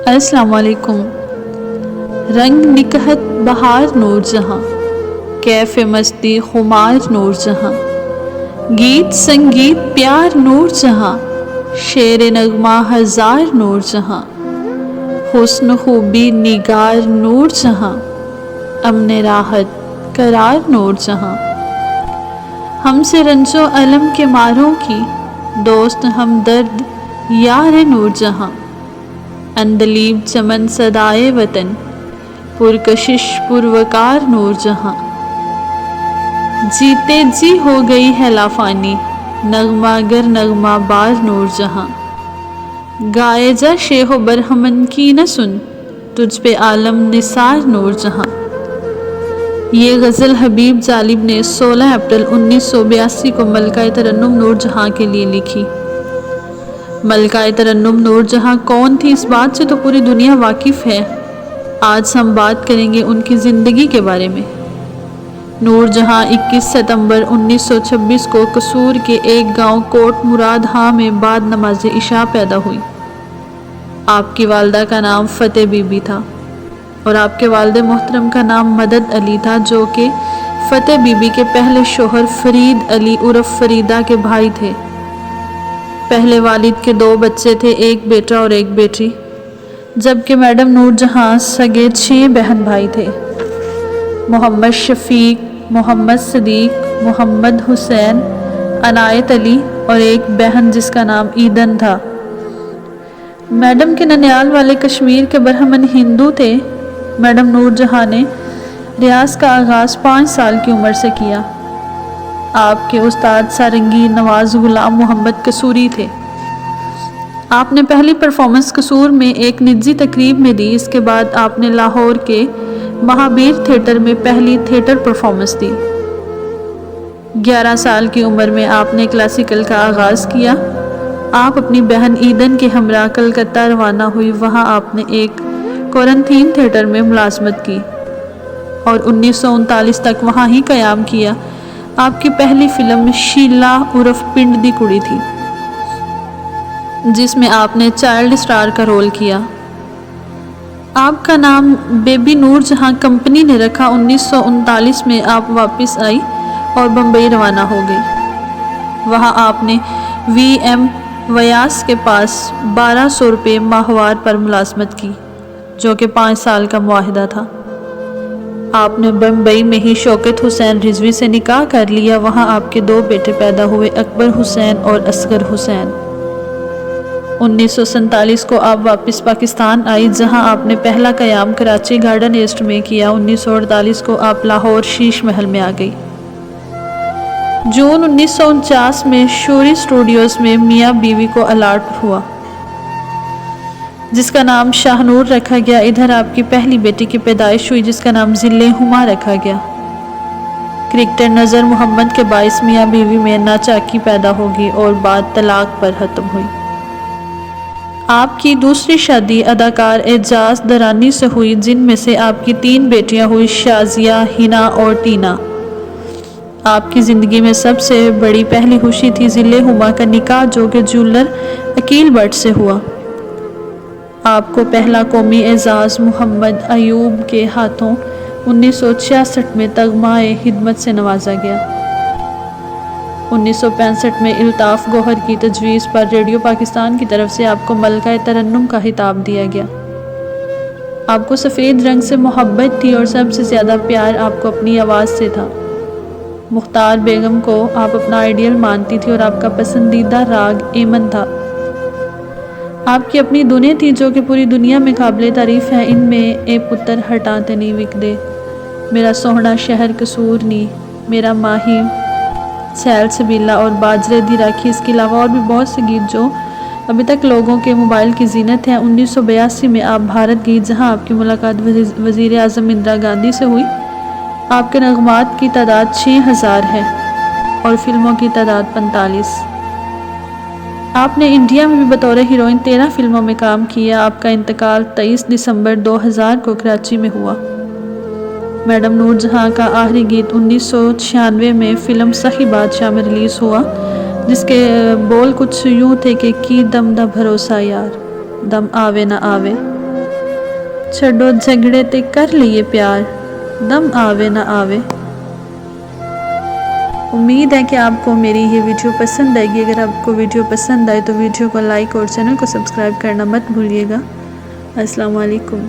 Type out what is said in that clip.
السلام علیکم۔ رنگ نکہت بہار نور جہاں، کیف مستی خمار نور جہاں، گیت سنگیت پیار نور جہاں، شعر نغمہ ہزار نور جہاں، حسن خوبی نگار نور جہاں، امن راحت قرار نور جہاں، ہم سے رنج و الم کے ماروں کی دوست ہمدرد یار نور جہاں، اندلیب چمن صدائے وطن پرکشش پروقار نور جہاں، جیتے جی ہو گئی ہے لافانی نغمہ گر نغمہ بار نور جہاں، گائے جا شیخ و برہمن کی نہ سن تجھ پہ عالم نثار نور جہاں۔ یہ غزل حبیب جالب نے 16 اپریل 1982 کو ملکہ ترنم نور جہاں کے لیے لکھی۔ ملکہ ترنم نور جہاں کون تھی اس بات سے تو پوری دنیا واقف ہے۔ آج ہم بات کریں گے ان کی زندگی کے بارے میں۔ نور جہاں 21 ستمبر 1926 کو قصور کے ایک گاؤں کوٹ مرادہاں میں بعد نماز عشاء پیدا ہوئی۔ آپ کی والدہ کا نام فتح بی بی تھا اور آپ کے والد محترم کا نام مدد علی تھا، جو کہ فتح بی بی کے پہلے شوہر فرید علی عرف فریدہ کے بھائی تھے۔ پہلے والد کے 2 بچے تھے، ایک بیٹا اور ایک بیٹی، جبکہ میڈم نور جہاں سگے 6 بہن بھائی تھے: محمد شفیق، محمد صدیق، محمد حسین، عنایت علی اور ایک بہن جس کا نام ایدن تھا۔ میڈم کے ننیال والے کشمیر کے برہمن ہندو تھے۔ میڈم نور جہاں نے ریاض کا آغاز 5 سال کی عمر سے کیا۔ آپ کے استاد سارنگی نواز غلام محمد قصوری تھے۔ آپ نے پہلی پرفارمنس قصور میں ایک نجی تقریب میں دی۔ اس کے بعد آپ نے لاہور کے مہابیر تھیٹر میں پہلی تھیٹر پرفارمنس دی۔ 11 سال کی عمر میں آپ نے کلاسیکل کا آغاز کیا۔ آپ اپنی بہن ایدن کے ہمراہ کلکتہ روانہ ہوئی۔ وہاں آپ نے ایک کورنتھین تھیٹر میں ملازمت کی اور 1939 تک وہاں ہی قیام کیا۔ آپ کی پہلی فلم شیلا عرف پنڈ دی کڑی تھی، جس میں آپ نے چائلڈ اسٹار کا رول کیا۔ آپ کا نام بیبی نور جہاں کمپنی نے رکھا۔ 1939 میں آپ واپس آئی اور بمبئی روانہ ہو گئی۔ وہاں آپ نے وی ایم ویاس کے پاس 1200 روپے ماہوار پر ملازمت کی، جو کہ 5 سال کا معاہدہ تھا۔ آپ نے بمبئی میں ہی شوکت حسین رضوی سے نکاح کر لیا۔ وہاں آپ کے 2 بیٹے پیدا ہوئے، اکبر حسین اور اصغر حسین۔ 1947 کو آپ واپس پاکستان آئی، جہاں آپ نے پہلا قیام کراچی گارڈن ایسٹ میں کیا۔ 1948 کو آپ لاہور شیش محل میں آ گئی۔ جون 1949 میں شوری اسٹوڈیوز میں میاں بیوی کو الاٹ ہوا، جس کا نام شاہ نور رکھا گیا۔ ادھر آپ کی پہلی بیٹی کی پیدائش ہوئی، جس کا نام ذل ہما رکھا گیا۔ کرکٹر نذر محمد کے باعث میاں بیوی میں ناچاکی پیدا ہوگی اور بات طلاق پر ختم ہوئی۔ آپ کی دوسری شادی اداکار اعجاز درانی سے ہوئی، جن میں سے آپ کی 3 بیٹیاں ہوئی: شازیہ، ہنا اور ٹینا۔ آپ کی زندگی میں سب سے بڑی پہلی خوشی تھی ذل ہما کا نکاح، جو کہ جولر عقیل بٹ سے ہوا۔ آپ کو پہلا قومی اعزاز محمد ایوب کے ہاتھوں 1966 میں تمغہ خدمت سے نوازا گیا۔ 1965 میں الطاف گوہر کی تجویز پر ریڈیو پاکستان کی طرف سے آپ کو ملکہ ترنم کا خطاب دیا گیا۔ آپ کو سفید رنگ سے محبت تھی اور سب سے زیادہ پیار آپ کو اپنی آواز سے تھا۔ مختار بیگم کو آپ اپنا آئیڈیل مانتی تھی اور آپ کا پسندیدہ راگ ایمن تھا۔ آپ کی اپنی دنیں تھی جو کہ پوری دنیا میں قابل تعریف ہے۔ ان میں اے پتر ہٹاتے نہیں وکدے، میرا سوہنا شہر قصور نی، میرا ماہی سیل سبیلا اور باجرے دی راکھی، اس کے علاوہ اور بھی بہت سے گیت جو ابھی تک لوگوں کے موبائل کی زینت ہیں۔ 1982 میں آپ بھارت گئی، جہاں آپ کی ملاقات وزیر اعظم اندرا گاندھی سے ہوئی۔ آپ کے نغمات کی تعداد 6000 ہے اور فلموں کی تعداد 45۔ آپ نے انڈیا میں بھی بطور ہیروئن 13 فلموں میں کام کیا۔ آپ کا انتقال 23 دسمبر 2000 کو کراچی میں ہوا۔ میڈم نور جہاں کا آخری گیت 1996 میں فلم سخی بادشاہ میں ریلیز ہوا، جس کے بول کچھ یوں تھے کہ کی دم دا بھروسہ یار، دم آوے نہ آوے، چھڈو جھگڑے تے کر لیے پیار، دم آوے نہ آوے۔ امید ہے کہ آپ کو میری یہ ویڈیو پسند آئے گی۔ اگر آپ کو ویڈیو پسند آئے تو ویڈیو کو لائک اور چینل کو سبسکرائب کرنا مت بھولیے گا۔ السلام علیکم۔